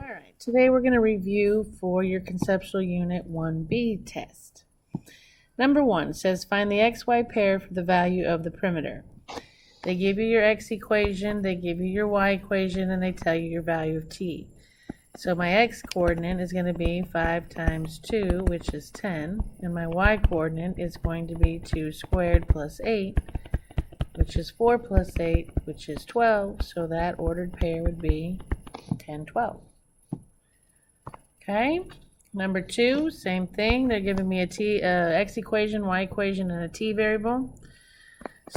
Alright, today we're going to review for your conceptual unit 1B test. Number 1 says find the xy pair for the value of the perimeter. They give you your x equation, they give you your y equation, and they tell you your value of t. So my x coordinate is going to be 5 times 2, which is 10, and my y coordinate is going to be 2 squared plus 8, which is 4 plus 8, which is 12, so that ordered pair would be 10, 12. Okay, number 2, same thing. They're giving me a x equation, y equation, and a t variable.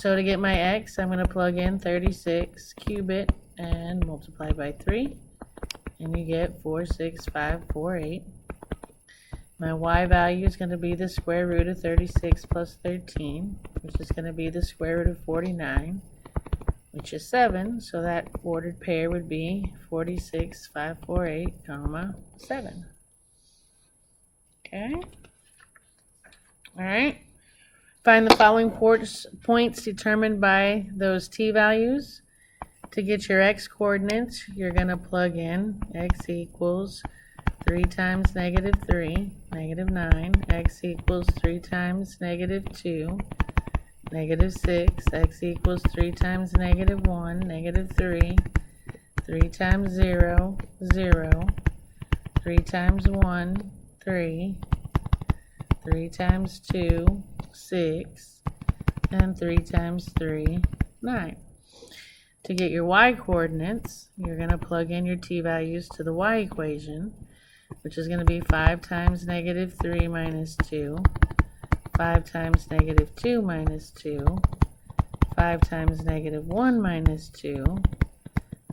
So to get my x, I'm going to plug in 36, cube it, and multiply by 3. And you get 46548. My y value is going to be the square root of 36 plus 13, which is going to be the square root of 49, which is 7. So that ordered pair would be 46548, comma, 7. Okay. All right. Find the following points determined by those t values. To get your x coordinates, you're going to plug in x equals 3 times negative 3, negative 9, x equals 3 times negative 2, negative 6, x equals 3 times negative 1, negative 3, 3 times 0, 0, 3 times 1, 3, 3 times 2, 6, and 3 times 3, 9. To get your y coordinates, you're going to plug in your t values to the y equation, which is going to be 5 times negative 3 minus 2, 5 times negative 2 minus 2, 5 times negative 1 minus 2,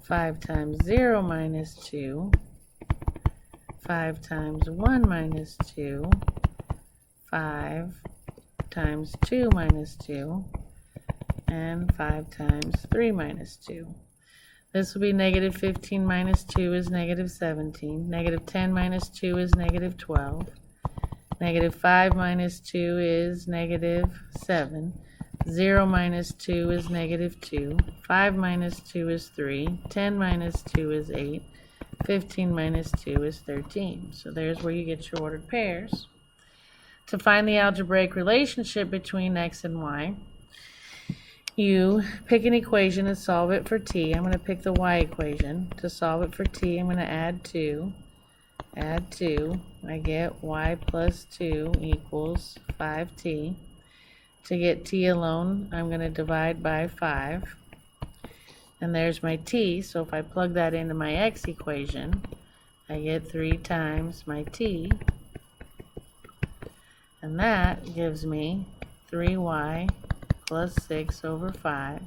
5 times 0 minus 2, 5 times 1 minus 2, 5 times 2 minus 2, and 5 times 3 minus 2. This will be negative 15 minus 2 is negative 17. Negative 10 minus 2 is negative 12. Negative 5 minus 2 is negative 7. 0 minus 2 is negative 2. 5 minus 2 is 3. 10 minus 2 is 8. 15 minus 2 is 13. So there's where you get your ordered pairs. To find the algebraic relationship between x and y, you pick an equation and solve it for t. I'm going to pick the y equation. To solve it for t, I'm going to add 2. Add 2. I get y plus 2 equals 5t. To get t alone, I'm going to divide by 5. And there's my t, so if I plug that into my x equation, I get 3 times my t. And that gives me 3y plus 6 over 5.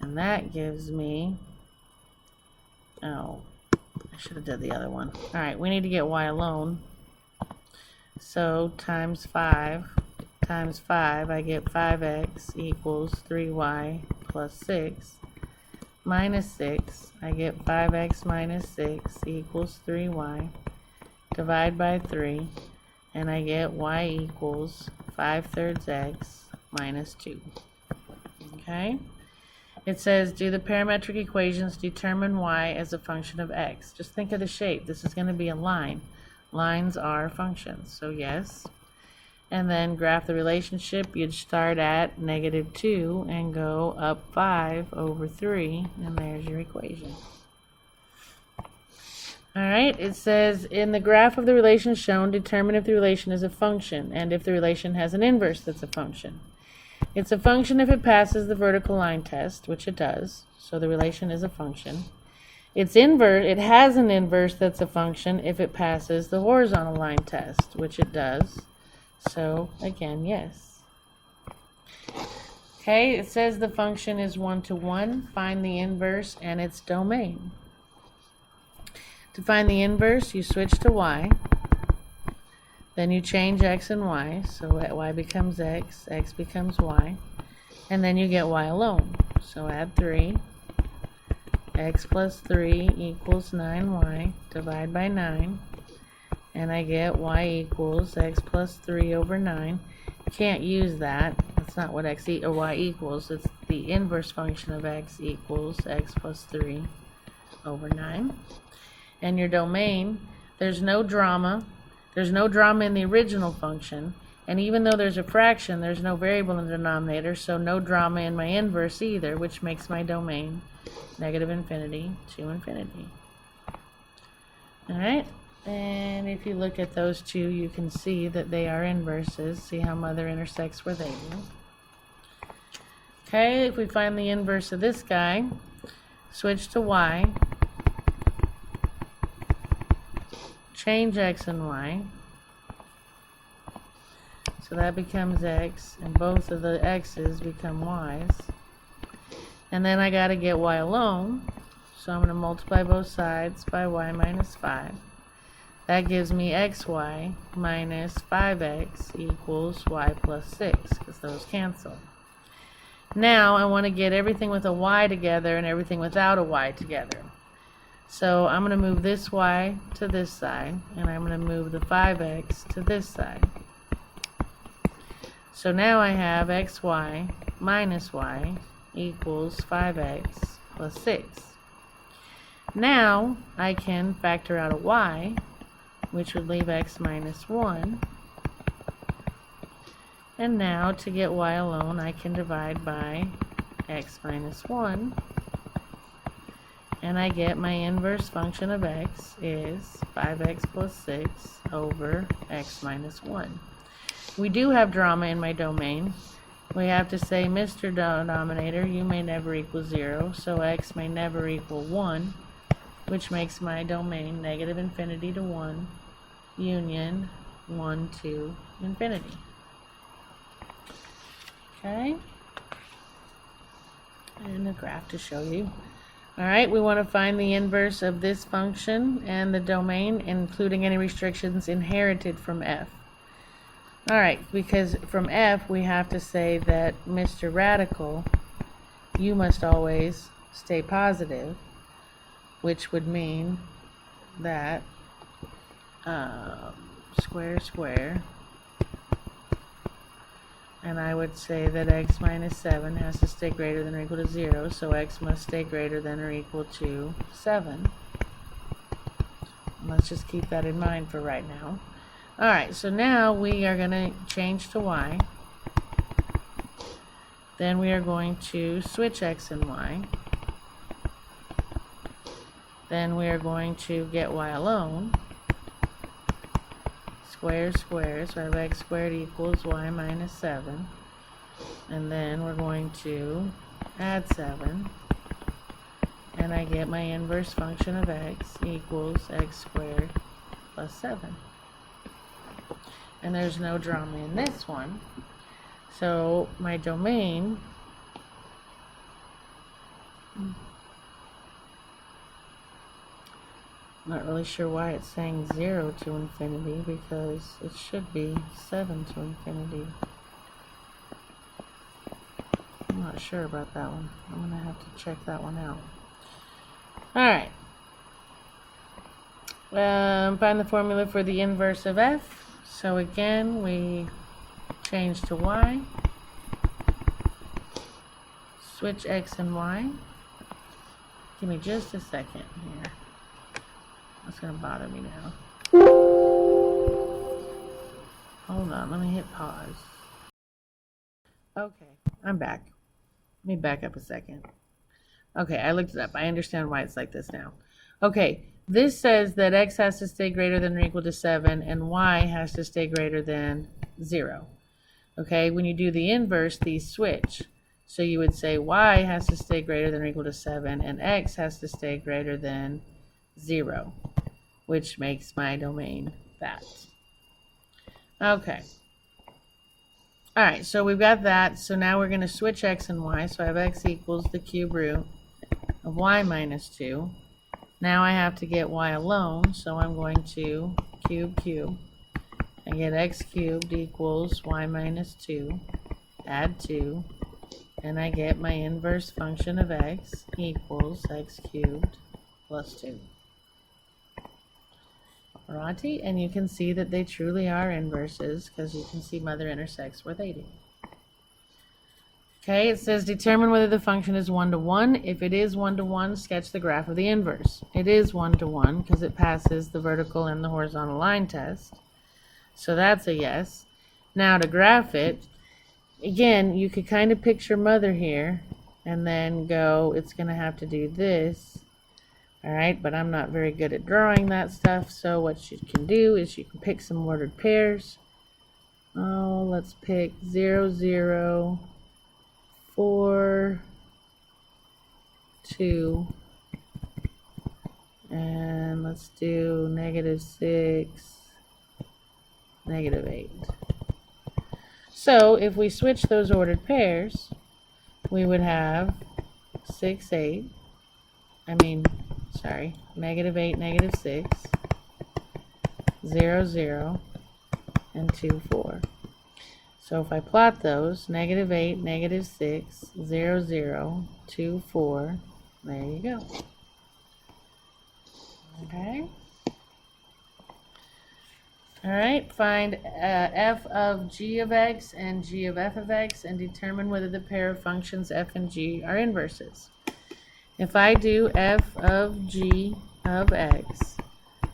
And that gives me, oh, I should have did the other one. Alright, we need to get y alone. So times 5 times 5, I get 5x equals 3y plus 6. Minus 6, I get 5x minus 6 equals 3y. Divide by 3, and I get y equals 5/3 x minus 2. Okay? It says, do the parametric equations determine y as a function of x? Just think of the shape. This is going to be a line. Lines are functions, so yes. And then graph the relationship. You'd start at negative 2 and go up 5 over 3, and there's your equation. Alright, it says, in the graph of the relation shown, determine if the relation is a function, and if the relation has an inverse that's a function. It's a function if it passes the vertical line test, which it does, so the relation is a function. It has an inverse that's a function if it passes the horizontal line test, which it does, so again, yes. Okay, it says the function is 1-to-1, find the inverse and its domain. To find the inverse, you switch to y, then you change x and y, so y becomes x, x becomes y, and then you get y alone. So add 3, x plus 3 equals 9y, divide by 9, and I get y equals x plus 3 over 9. You can't use that. That's not what y equals. It's the inverse function of x equals x plus 3 over 9. and your domain, there's no drama. There's no drama in the original function. And even though there's a fraction, there's no variable in the denominator, so no drama in my inverse either, which makes my domain negative infinity to infinity. Alright, and if you look at those two, you can see that they are inverses. See how mother intersects where they do. Okay, if we find the inverse of this guy, switch to y, change x and y, so that becomes x, and both of the x's become y's. And then I got to get y alone, so I'm going to multiply both sides by y minus 5. That gives me xy minus 5x equals y plus 6, because those cancel. Now I want to get everything with a y together and everything without a y together. So I'm going to move this y to this side, and I'm going to move the 5x to this side. So now I have xy minus y equals 5x plus 6. Now I can factor out a y, which would leave x minus 1. And now to get y alone, I can divide by x minus 1. And I get my inverse function of x is 5x plus 6 over x minus 1. We do have drama in my domain. We have to say, Mr. Denominator, you may never equal 0, so x may never equal 1, which makes my domain negative infinity to 1, union 1 to infinity. Okay? And a graph to show you. Alright, we want to find the inverse of this function and the domain, including any restrictions inherited from f. Alright, because from f we have to say that Mr. Radical, you must always stay positive, which would mean that square square, and I would say that x minus 7 has to stay greater than or equal to 0, so x must stay greater than or equal to 7. Let's just keep that in mind for right now. Alright, so now we are going to change to y. Then we are going to switch x and y. Then we are going to get y alone. Square square, so I have x squared equals y minus 7. And then we're going to add 7. And I get my inverse function of x equals x squared plus 7. And there's no drama in this one. So my domain not really sure why it's saying 0 to infinity, because it should be 7 to infinity. I'm not sure about that one. I'm going to have to check that one out. Alright. Find the formula for the inverse of f. So again, we change to y. Switch x and y. Give me just a second here. That's going to bother me now. Hold on, let me hit pause. Okay, I'm back. Let me back up a second. Okay, I looked it up. I understand why it's like this now. Okay, this says that x has to stay greater than or equal to 7 and y has to stay greater than 0. Okay, when you do the inverse, these switch. So you would say y has to stay greater than or equal to 7 and x has to stay greater than 0, which makes my domain that. Okay. Alright, so we've got that. So now we're going to switch x and y. So I have x equals the cube root of y minus 2. Now I have to get y alone, so I'm going to cube. I get x cubed equals y minus 2. Add 2. And I get my inverse function of x equals x cubed plus 2. Alrighty, and you can see that they truly are inverses because you can see mother intersects where they do. Okay, it says determine whether the function is 1 to 1. If it is 1 to 1, sketch the graph of the inverse. It is 1 to 1 because it passes the vertical and the horizontal line test. So that's a yes. Now to graph it, again, you could kind of picture mother here and then go, it's going to have to do this. All right, but I'm not very good at drawing that stuff, so what you can do is you can pick some ordered pairs. Oh, let's pick 0, 0, 4, 2, and let's do -6, -8. So if we switch those ordered pairs, we would have 6, 8, -8, -6, 0, 0, and 2, 4. So if I plot those, -8, -6, 0, 0, 2, 4, there you go. Okay. All right, find f of g of x and g of f of x and determine whether the pair of functions f and g are inverses. If I do f of g of x,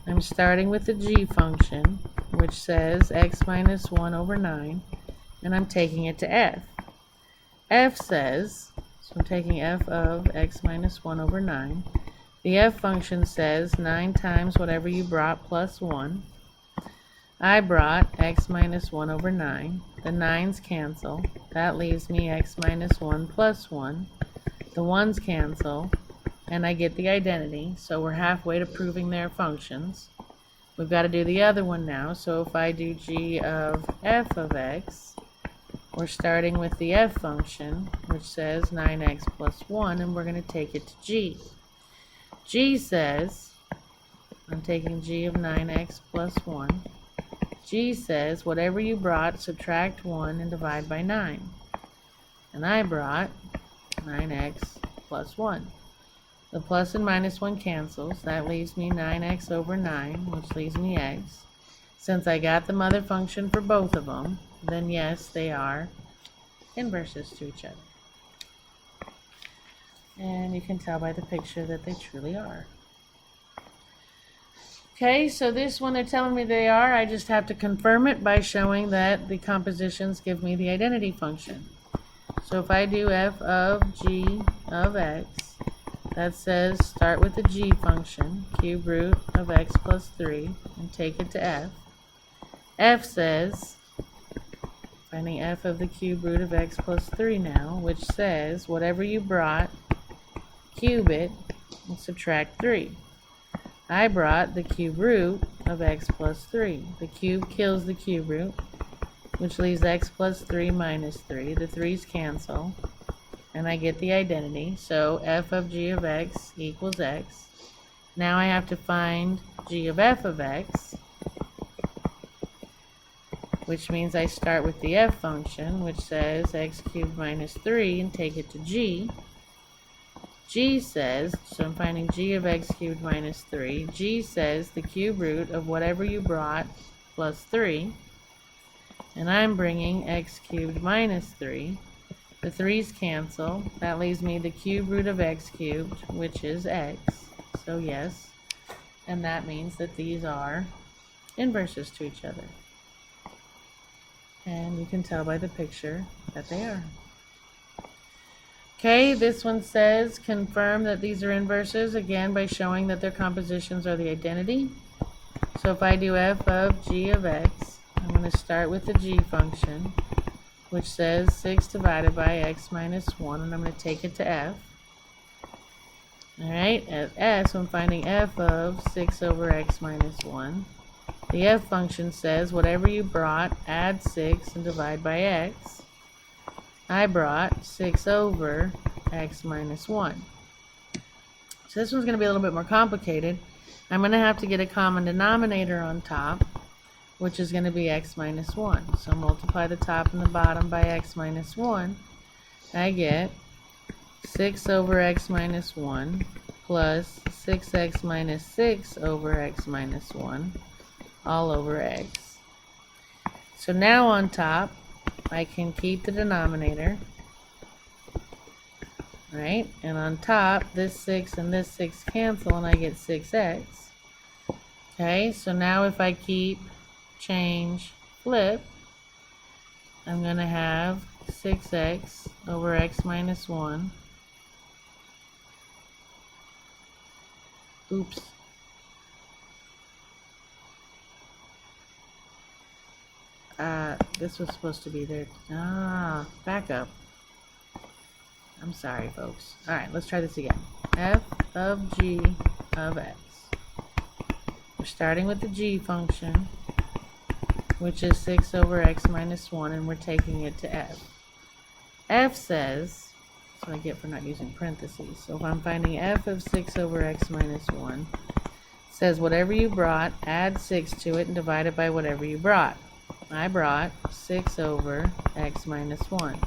I'm starting with the g function, which says x minus 1 over 9, and I'm taking it to f. F says, so I'm taking f of x minus 1 over 9. The f function says 9 times whatever you brought plus 1. I brought x minus 1 over 9. The 9's cancel. That leaves me x minus 1 plus 1. The 1's cancel, and I get the identity. So we're halfway to proving their functions. We've got to do the other one now. So if I do g of f of x, we're starting with the f function, which says 9x plus 1, and we're going to take it to g. G says, I'm taking g of 9x plus 1. G says, whatever you brought, subtract 1 and divide by 9. And I brought 9x plus 1. The plus and minus 1 cancels. That leaves me 9x over 9, which leaves me x. Since I got the mother function for both of them, then yes, they are inverses to each other. And you can tell by the picture that they truly are. Okay, so this one they're telling me they are. I just have to confirm it by showing that the compositions give me the identity function. So if I do f of g of x, that says start with the g function, cube root of x plus 3, and take it to f. F says, finding f of the cube root of x plus 3 now, which says whatever you brought, cube it, and subtract 3. I brought the cube root of x plus 3. The cube kills the cube root, which leaves x plus 3 minus 3. The 3's cancel, and I get the identity. So f of g of x equals x. Now I have to find g of f of x, which means I start with the f function, which says x cubed minus 3, and take it to g. G says, so I'm finding g of x cubed minus 3. G says the cube root of whatever you brought plus 3. And I'm bringing x cubed minus 3. The 3's cancel. That leaves me the cube root of x cubed, which is x. So yes. And that means that these are inverses to each other. And you can tell by the picture that they are. Okay, this one says confirm that these are inverses, again by showing that their compositions are the identity. So if I do f of g of x, I'm going to start with the g function, which says 6 divided by x minus 1, and I'm going to take it to f. Alright, at s, I'm finding f of 6 over x minus 1. The f function says whatever you brought, add 6 and divide by x. I brought 6 over x minus 1. So this one's going to be a little bit more complicated. I'm going to have to get a common denominator on top, which is going to be x minus 1. So multiply the top and the bottom by x minus 1. I get 6 over x minus 1 plus 6x minus 6 over x minus 1 all over x. So now on top, I can keep the denominator, right? And on top, this 6 and this 6 cancel, and I get 6x. Okay, so now if I keep, change, flip, I'm going to have 6x over x minus 1. Oops. This was supposed to be there. Back up. I'm sorry, folks. Alright, let's try this again. F of g of x. We're starting with the g function, which is 6 over x minus 1, and we're taking it to f. F says, that's what I get for not using parentheses. So if I'm finding f of 6 over x minus 1, it says whatever you brought, add 6 to it and divide it by whatever you brought. I brought 6 over x minus 1.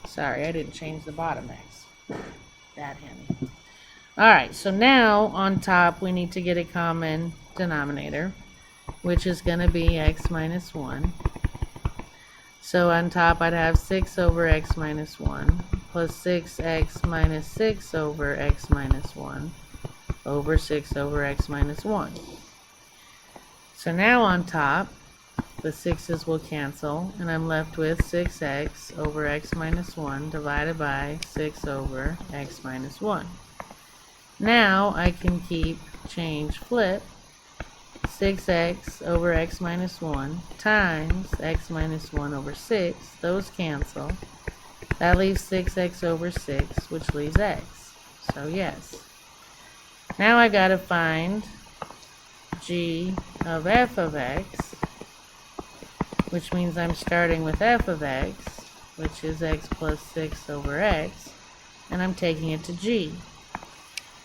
Sorry, I didn't change the bottom x. That handy. Alright, so now on top we need to get a common denominator, which is going to be x minus 1. So on top I'd have 6 over x minus 1 plus 6x minus 6 over x minus 1 over 6 over x minus 1. So now on top, the 6's will cancel, and I'm left with 6x over x minus 1 divided by 6 over x minus 1. Now I can keep, change, flip, 6x over x minus 1 times x minus 1 over 6. Those cancel. That leaves 6x over 6, which leaves x. So yes. Now I gotta find g of f of x, which means I'm starting with f of x, which is x plus 6 over x, and I'm taking it to g.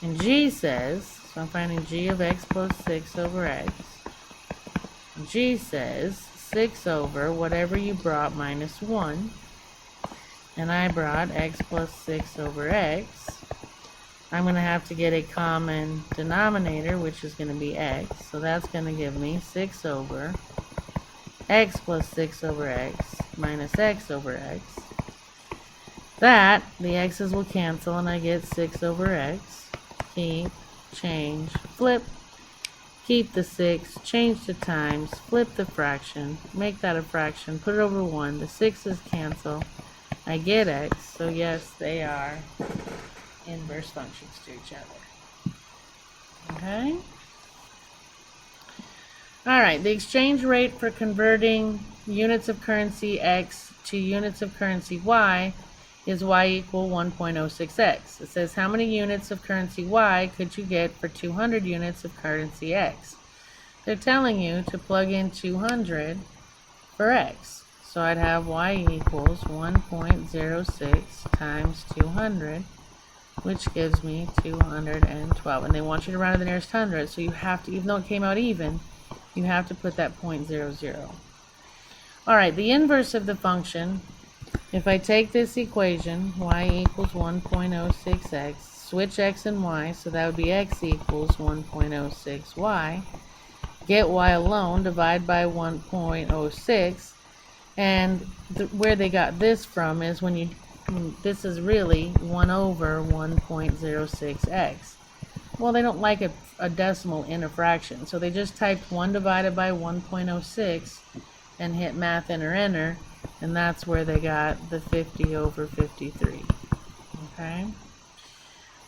And g says, so I'm finding g of x plus 6 over x. G says 6 over whatever you brought minus 1, and I brought x plus 6 over x. I'm going to have to get a common denominator, which is going to be x, so that's going to give me 6 over x plus 6 over x minus x over x. That, the x's will cancel, and I get 6 over x. Keep, change, flip. Keep the 6, change to times, flip the fraction, make that a fraction, put it over 1. The 6's cancel. I get x, so yes, they are inverse functions to each other. Okay? Alright, the exchange rate for converting units of currency x to units of currency y is y equal 1.06x. It says how many units of currency y could you get for 200 units of currency x? They're telling you to plug in 200 for x. So I'd have y equals 1.06 times 200, which gives me 212. And they want you to round to the nearest hundred, so you have to, even though it came out even, you have to put that 0.00. Alright, the inverse of the function, if I take this equation, y equals 1.06x, switch x and y, so that would be x equals 1.06y, get y alone, divide by 1.06, and where they got this from is this is really 1 over 1.06x. Well, they don't like a decimal in a fraction, so they just typed 1 divided by 1.06 and hit math enter, and that's where they got the 50 over 53. Okay?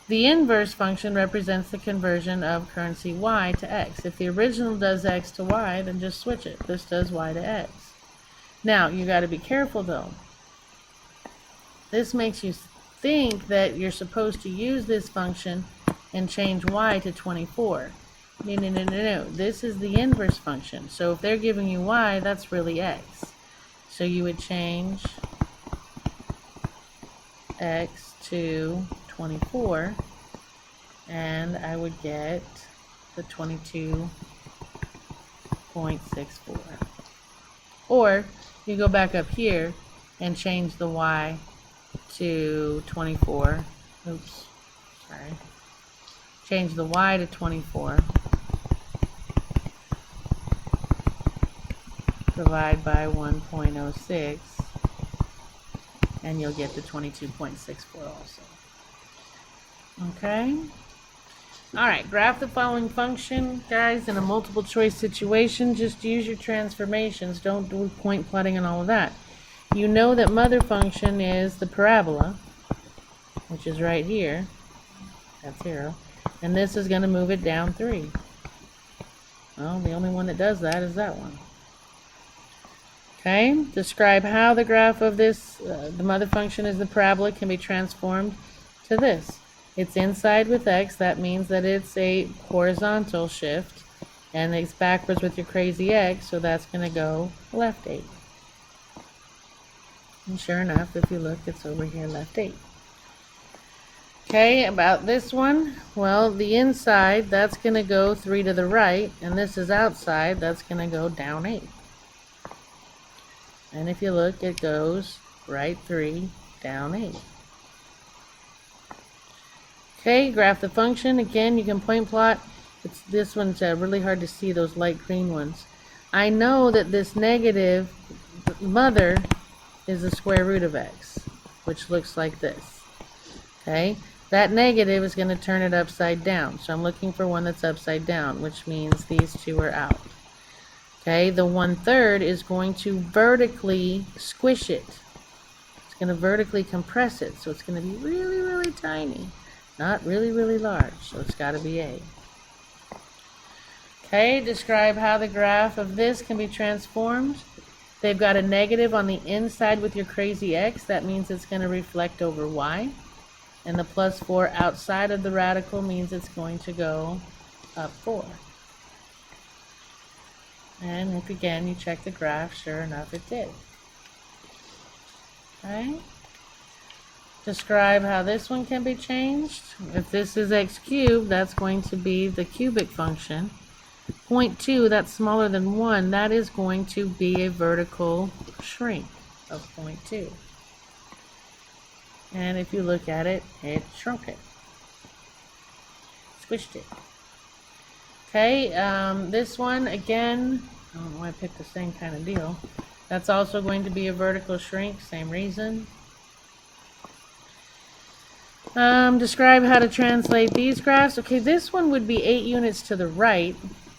The inverse function represents the conversion of currency y to x. If the original does x to y, then just switch it. This does y to x. Now, you got to be careful though. This makes you think that you're supposed to use this function and change y to 24. No. This is the inverse function. So if they're giving you y, that's really x. So you would change x to 24, and I would get the 22.64. Or you go back up here and change the y to 24. Oops, sorry. Change the y to 24. Divide by 1.06, and you'll get the 22.64 also. Okay. All right, graph the following function, guys, in a multiple choice situation. Just use your transformations. Don't do point plotting and all of that. You know that mother function is the parabola, which is right here. That's 0. And this is going to move it down 3. Well, the only one that does that is that one. Okay, describe how the graph of this, the mother function is the parabola, can be transformed to this. It's inside with x, that means that it's a horizontal shift, and it's backwards with your crazy x, so that's going to go left 8. And sure enough, if you look, it's over here left 8. Okay, about this one, well, the inside, that's going to go 3 to the right, and this is outside, that's going to go down 8. And if you look, it goes right 3, down 8. Okay, graph the function. Again, you can point plot. This one's really hard to see, those light green ones. I know that this negative mother is the square root of x, which looks like this. Okay, that negative is going to turn it upside down. So I'm looking for one that's upside down, which means these two are out. Okay, the 1/3 is going to vertically squish it. It's going to vertically compress it, so it's going to be really, really tiny. Not really, really large, so it's got to be A. Okay, describe how the graph of this can be transformed. They've got a negative on the inside with your crazy x. That means it's going to reflect over y. And the +4 outside of the radical means it's going to go up 4. And if again you check the graph, sure enough it did. Okay. Describe how this one can be changed. If this is x cubed, that's going to be the cubic function. 0.2, that's smaller than 1, that is going to be a vertical shrink of 0.2. And if you look at it, it shrunk it. Squished it. Okay, this one, again, I don't know why I picked the same kind of deal. That's also going to be a vertical shrink, same reason. Describe how to translate these graphs. Okay, this one would be 8 units to the right,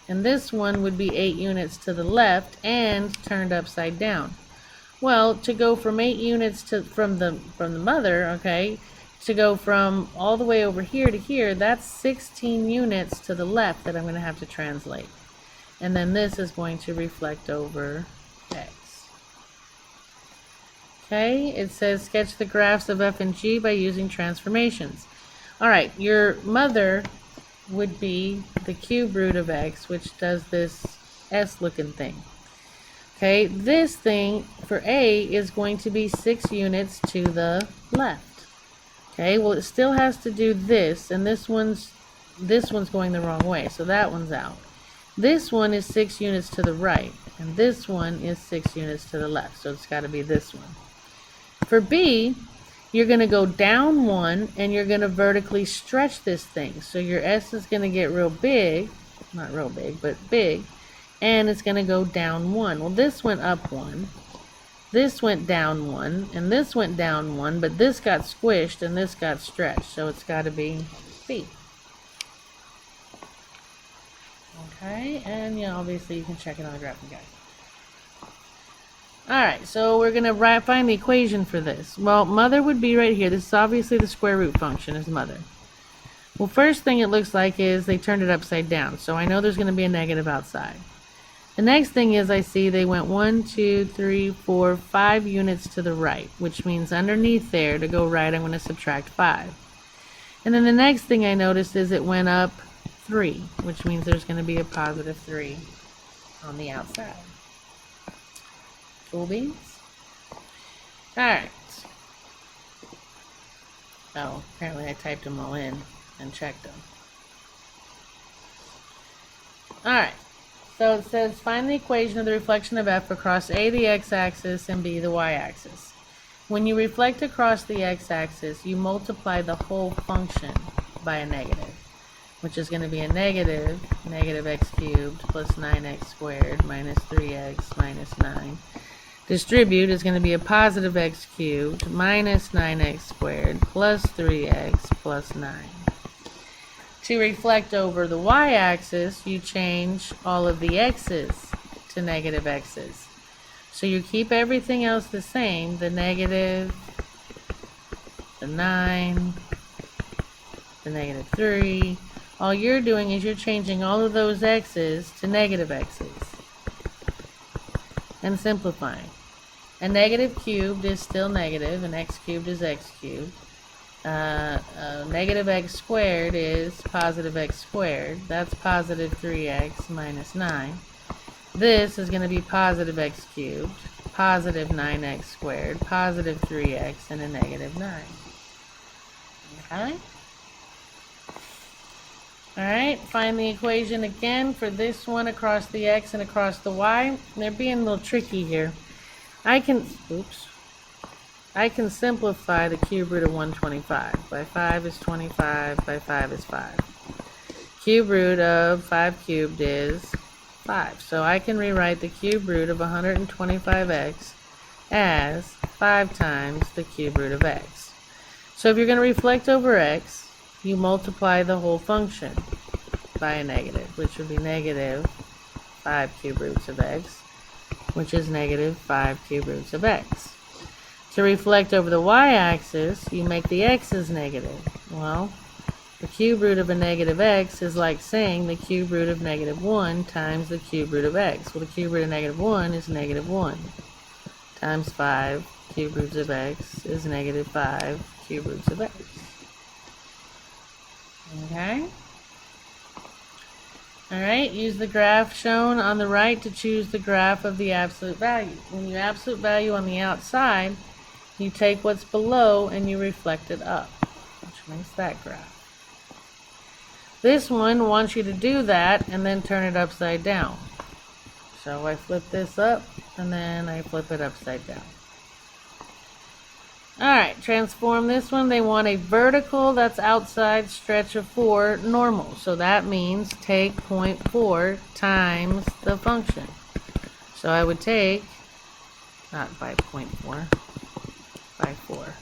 and this one would be 8 units to the left and turned upside down. Well, to go from 8 units to from the mother, okay, to go from all the way over here to here, that's 16 units to the left that I'm going to have to translate. And then this is going to reflect over x. Okay, it says sketch the graphs of f and g by using transformations. Alright, your mother would be the cube root of x, which does this s looking thing. Okay, this thing for a is going to be 6 units to the left. Okay, well it still has to do this, and this one's going the wrong way, so that one's out. This one is 6 units to the right, and this one is 6 units to the left, so it's got to be this one. For B, you're going to go down 1, and you're going to vertically stretch this thing. So your S is going to get real big, not real big, but big, and it's going to go down 1. Well, this went up 1, this went down 1, and this went down 1, but this got squished and this got stretched, so it's got to be B. Okay, and yeah, obviously you can check it on the graphing guide. Alright, so we're going to find the equation for this. Well, mother would be right here. This is obviously the square root function is mother. Well, first thing it looks like is they turned it upside down, so I know there's going to be a negative outside. The next thing is I see they went 1, 2, 3, 4, 5 units to the right, which means underneath there, to go right, I'm going to subtract 5. And then the next thing I noticed is it went up 3, which means there's going to be a positive 3 on the outside. Cool beans? Alright. Oh, apparently I typed them all in and checked them. Alright. So it says find the equation of the reflection of f across A, the x-axis, and B, the y-axis. When you reflect across the x-axis, you multiply the whole function by a negative, which is going to be a negative x cubed plus 9x squared minus 3x minus 9. Distribute is going to be a positive x cubed minus 9x squared plus 3x plus 9. To reflect over the y-axis, you change all of the x's to negative x's. So you keep everything else the same, the negative, the 9, the negative 3. All you're doing is you're changing all of those x's to negative x's and simplifying. A negative cubed is still negative, and x cubed is x cubed. Negative x squared is positive x squared. That's positive 3x minus 9. This is going to be positive x cubed, positive 9x squared, positive 3x, and a negative 9. Okay? Alright, find the equation again for this one across the x and across the y. They're being a little tricky here. I can simplify the cube root of 125. By 5 is 25, by 5 is 5. Cube root of 5 cubed is 5. So I can rewrite the cube root of 125x as 5 times the cube root of x. So if you're going to reflect over x, you multiply the whole function by a negative, which would be negative 5 cube roots of x, which is negative 5 cube roots of x. To reflect over the y-axis, you make the x's negative. Well, the cube root of a negative x is like saying the cube root of negative 1 times the cube root of x. Well, the cube root of negative 1 is negative 1 times 5 cube roots of x is negative 5 cube roots of x. Okay? Alright, use the graph shown on the right to choose the graph of the absolute value. When you absolute value on the outside, you take what's below and you reflect it up, which makes that graph. This one wants you to do that and then turn it upside down. So I flip this up and then I flip it upside down. Alright, transform this one. They want a vertical that's outside stretch of 4 normal. So that means take 0.4 times the function. So I would take, not by 0.4, by 4.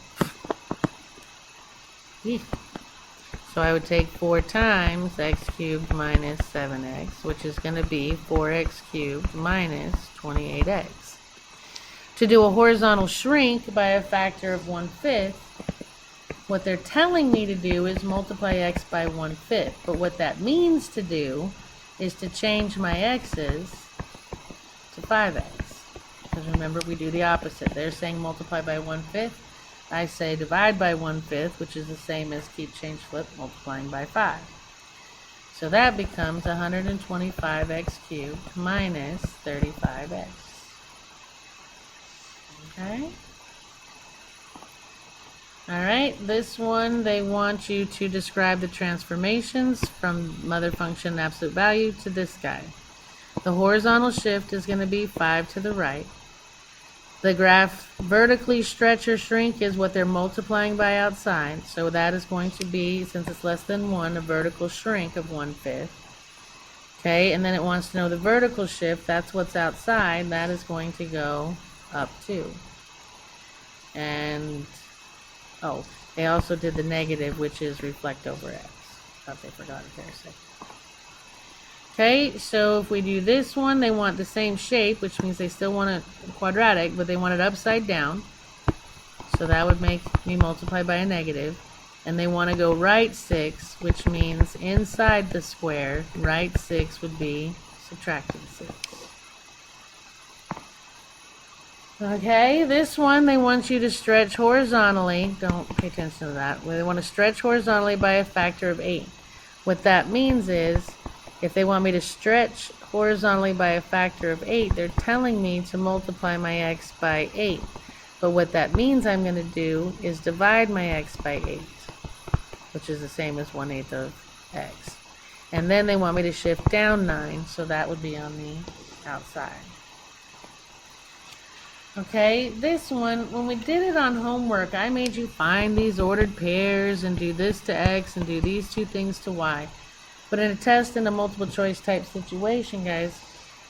So I would take 4 times x cubed minus 7x, which is going to be 4x cubed minus 28x. To do a horizontal shrink by a factor of 1/5, what they're telling me to do is multiply x by 1/5. But what that means to do is to change my x's to 5x. Because remember, we do the opposite. They're saying multiply by 1/5. I say divide by 1/5, which is the same as keep, change, flip, multiplying by 5. So that becomes 125x cubed minus 35x. Okay. Alright, this one, they want you to describe the transformations from mother function absolute value to this guy. The horizontal shift is going to be 5 to the right. The graph vertically stretch or shrink is what they're multiplying by outside. So that is going to be, since it's less than 1, a vertical shrink of 1/5. Okay, and then it wants to know the vertical shift. That's what's outside. That is going to go up 2. And, oh, they also did the negative, which is reflect over x. Thought they forgot it there a second. Okay, so if we do this one, they want the same shape, which means they still want a quadratic, but they want it upside down. So that would make me multiply by a negative. And they want to go right 6, which means inside the square, right 6 would be subtracting 6. Okay, this one, they want you to stretch horizontally. Don't pay attention to that. They want to stretch horizontally by a factor of 8. What that means is, if they want me to stretch horizontally by a factor of 8, they're telling me to multiply my x by 8. But what that means I'm going to do is divide my x by 8, which is the same as 1/8 of x. And then they want me to shift down 9, so that would be on the outside. Okay, this one, when we did it on homework, I made you find these ordered pairs and do this to x and do these two things to y. But in a test in a multiple choice type situation, guys,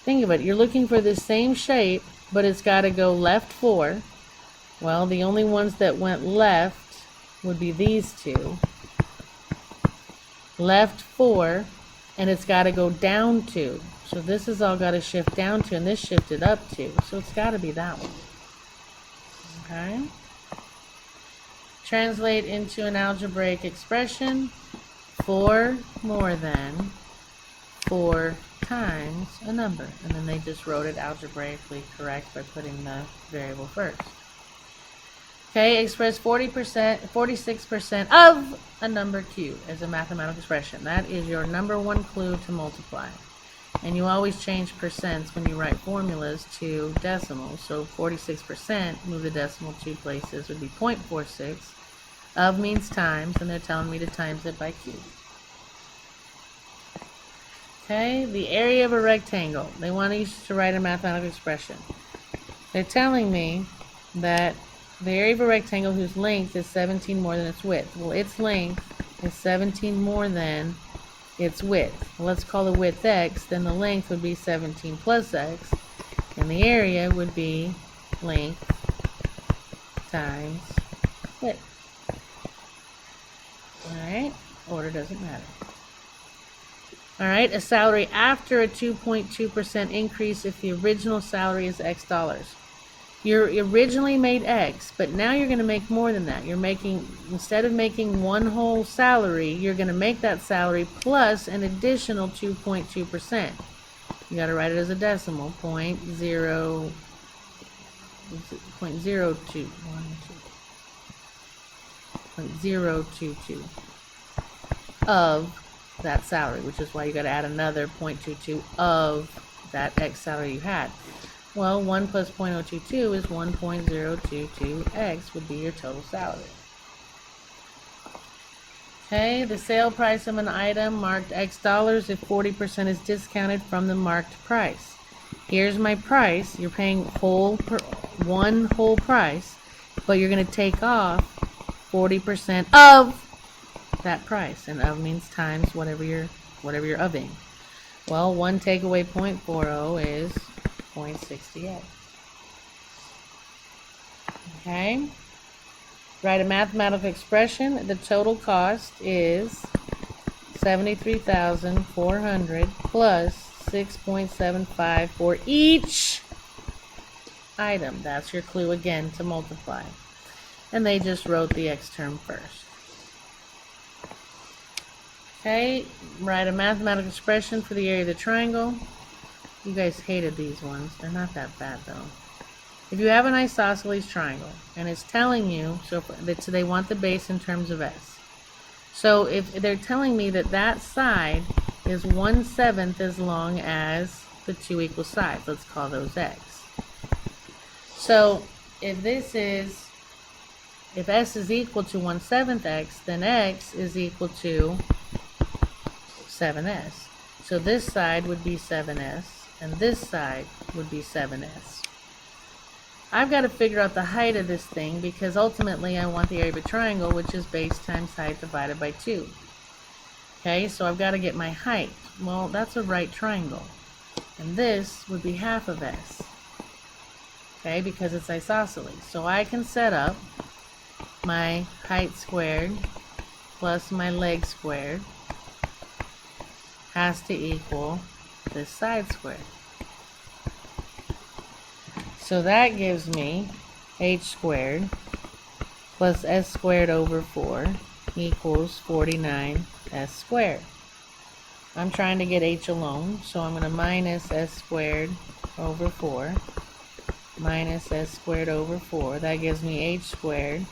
think of it. You're looking for the same shape, but it's got to go left 4. Well, the only ones that went left would be these two. left 4, and it's got to go down 2. So this has all got to shift down 2, and this shifted up 2. So it's got to be that one. Okay. Translate into an algebraic expression. 4 more than 4 times a number. And then they just wrote it algebraically correct by putting the variable first. Okay, express 46% of a number q as a mathematical expression. That is your number 1 clue to multiply. And you always change percents when you write formulas to decimals. So 46%, move the decimal 2 places, would be 0.46. Of means times, and they're telling me to times it by q. Okay, the area of a rectangle. They want you to write a mathematical expression. They're telling me that the area of a rectangle whose length is 17 more than its width. Well, its length is 17 more than its width. Well, let's call the width x, then the length would be 17 plus x, and the area would be length times width. Alright, order doesn't matter. Alright, a salary after a 2.2% increase if the original salary is X dollars. You originally made X, but now you're going to make more than that. You're making, instead of making one whole salary, you're going to make that salary plus an additional 2.2%. You got to write it as a decimal, 0.022 of that salary, which is why you got to add another 0.22 of that X salary you had. Well, 1 plus 0.022 is 1.022x would be your total salary. Okay, the sale price of an item marked X dollars if 40% is discounted from the marked price. Here's my price. You're paying one whole price, but you're going to take off 40% of that price, and of means times whatever you're ofing. Well, 1 take away 0.40 is 0.68. Okay. Write a mathematical expression. The total cost is $73,400 plus 6.75 for each item. That's your clue again to multiply. And they just wrote the X term first. Okay, write a mathematical expression for the area of the triangle. You guys hated these ones. They're not that bad though. If you have an isosceles triangle and it's telling you, so they want the base in terms of S. So if they're telling me that that side is 1/7 as long as the two equal sides, let's call those X. So if S is equal to 1/7 X, then X is equal to 7S. So this side would be 7S, and this side would be 7S. I've got to figure out the height of this thing because ultimately I want the area of a triangle, which is base times height divided by 2. Okay, so I've got to get my height. Well, that's a right triangle. And this would be half of S. Okay, because it's isosceles. So I can set up my height squared plus my leg squared has to equal this side squared. So that gives me h squared plus s squared over 4 equals 49s squared. I'm trying to get h alone, so I'm going to minus s squared over 4 minus s squared over 4. That gives me h squared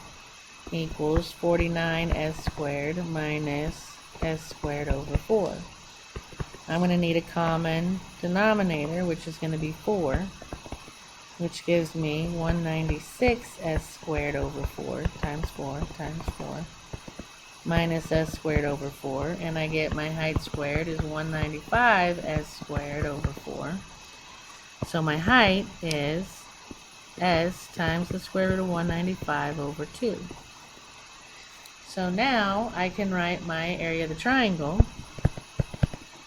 equals 49s squared minus s squared over 4. I'm going to need a common denominator, which is going to be 4, which gives me 196s squared over 4 times 4 times 4 minus s squared over 4, and I get my height squared is 195s squared over 4. So my height is s times the square root of 195 over 2. So now I can write my area of the triangle,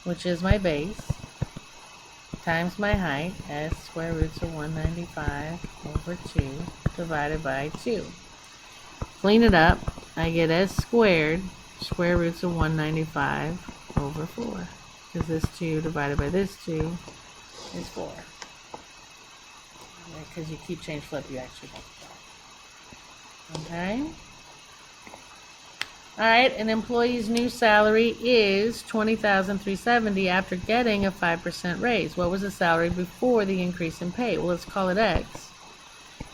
which is my base, times my height, s square roots of 195 over 2 divided by 2. Clean it up, I get s squared square roots of 195 over 4. Because this 2 divided by this 2 is 4. Because you keep change flip, you actually multiply. Okay? Alright, an employee's new salary is $20,370 after getting a 5% raise. What was the salary before the increase in pay? Well, let's call it X.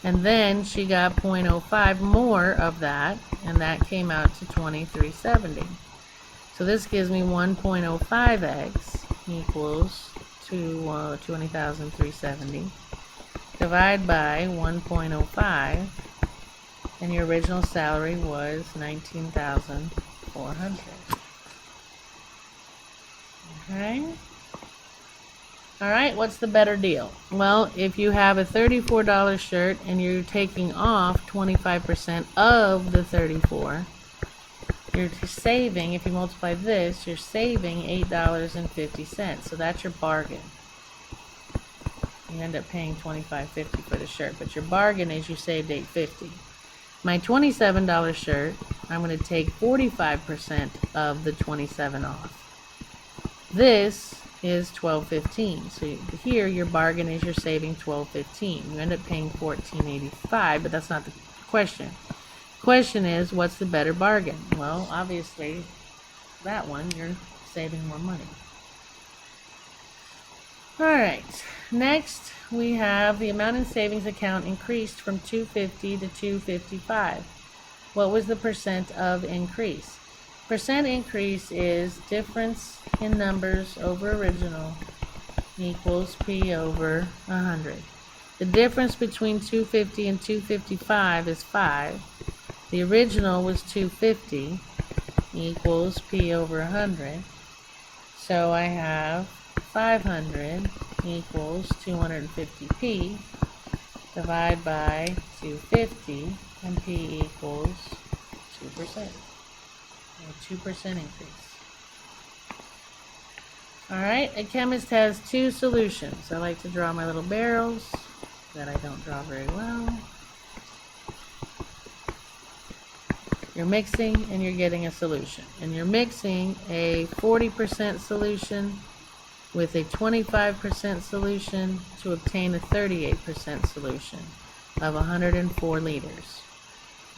And then she got 0.05 more of that, and that came out to $23.70. So this gives me 1.05x equals to $20,370. Divide by 1.05, and your original salary was $19,400. Okay. Alright, what's the better deal? Well, if you have a $34 shirt and you're taking off 25% of the $34, you're saving, if you multiply this, you're saving $8.50. So that's your bargain. You end up paying $25.50 for the shirt, but your bargain is you saved $8.50. My $27 shirt, I'm going to take 45% of the $27 off. This is $12.15. So here your bargain is you're saving $12.15. You end up paying $14.85, but that's not the question. The question is, what's the better bargain? Well, obviously that one, you're saving more money. Alright, next we have the amount in savings account increased from $250 to $255. What was the percent of increase? Percent increase is difference in numbers over original equals P over 100. The difference between 250 and 255 is 5. The original was 250 equals P over 100. So I have 500 equals 250P. Divide by 250, and P equals 2%. 2% increase. Alright, a chemist has two solutions. I like to draw my little barrels that I don't draw very well. You're mixing and you're getting a solution. And you're mixing a 40% solution with a 25% solution to obtain a 38% solution of 104 liters.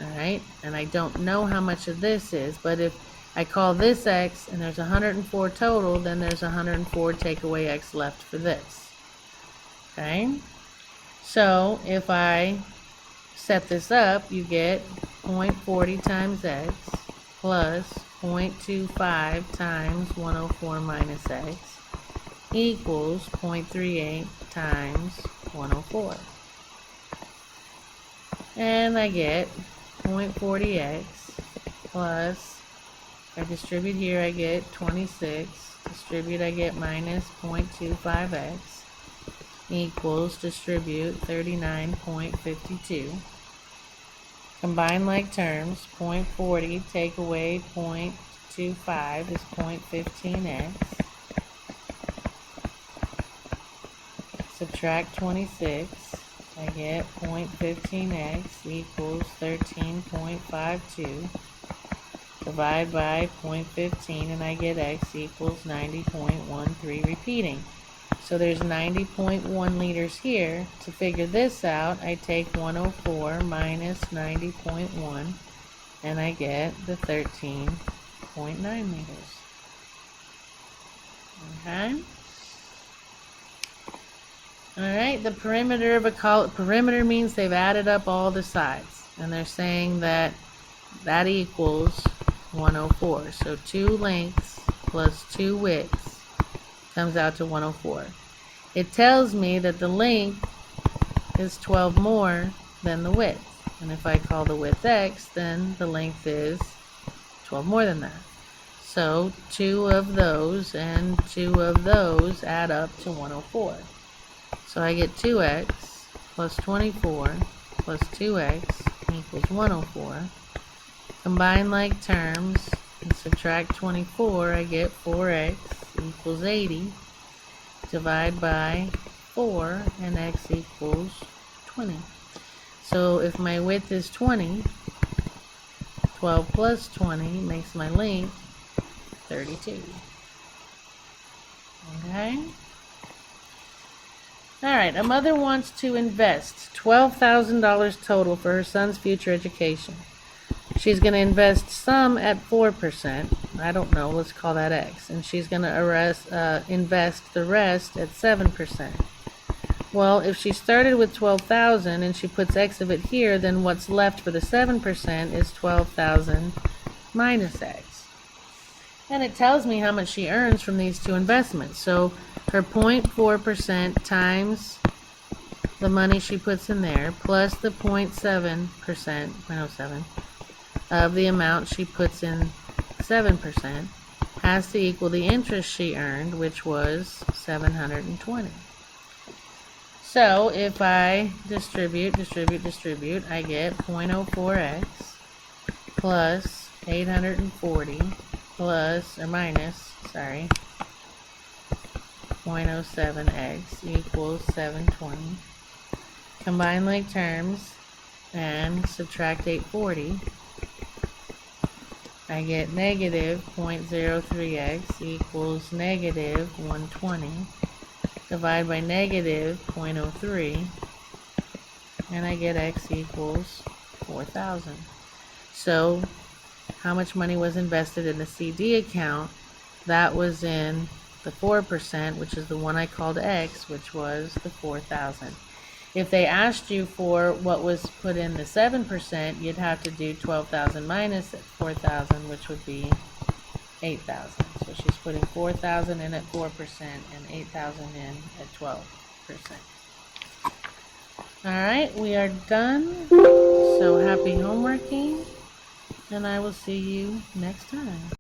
Alright, and I don't know how much of this is, but if I call this X and there's 104 total, then there's 104 take away X left for this. Okay, so if I set this up, you get 0.40 times X plus 0.25 times 104 minus X equals 0.38 times 104. And I get 0.40x plus, if I distribute here, I get 26. Distribute, I get minus 0.25x equals distribute 39.52. Combine like terms, 0.40 take away 0.25 is 0.15x. Subtract 26. I get 0.15x equals 13.52. Divide by 0.15 and I get x equals 90.13 repeating. So there's 90.1 liters here. To figure this out, I take 104 minus 90.1 and I get the 13.9 liters. Okay? Alright, the perimeter of a column, perimeter means they've added up all the sides. And they're saying that that equals 104. So 2 lengths plus 2 widths comes out to 104. It tells me that the length is 12 more than the width. And if I call the width X, then the length is 12 more than that. So 2 of those and 2 of those add up to 104. So I get 2x plus 24 plus 2x equals 104. Combine like terms and subtract 24, I get 4x equals 80. Divide by 4 and x equals 20. So if my width is 20, 12 plus 20 makes my length 32. Okay? Alright, a mother wants to invest $12,000 total for her son's future education. She's going to invest some at 4%. I don't know, let's call that X. And she's going to invest the rest at 7%. Well, if she started with 12,000 and she puts X of it here, then what's left for the 7% is 12,000 minus X. And it tells me how much she earns from these two investments. So her 0.4% times the money she puts in there plus the 0.7%, 0.07 of the amount she puts in 7% has to equal the interest she earned, which was 720. So if I distribute, I get 0.04x plus 840 plus, or minus, 0.07x equals 720. Combine like terms and subtract 840. I get negative 0.03x equals negative 120. Divide by negative 0.03, and I get X equals 4,000. So how much money was invested in the CD account? That was in the 4%, which is the one I called X, which was the 4,000. If they asked you for what was put in the 7%, you'd have to do 12,000 minus 4,000, which would be 8,000. So she's putting 4,000 in at 4% and 8,000 in at 12%. Alright, we are done. So happy homeworking, and I will see you next time.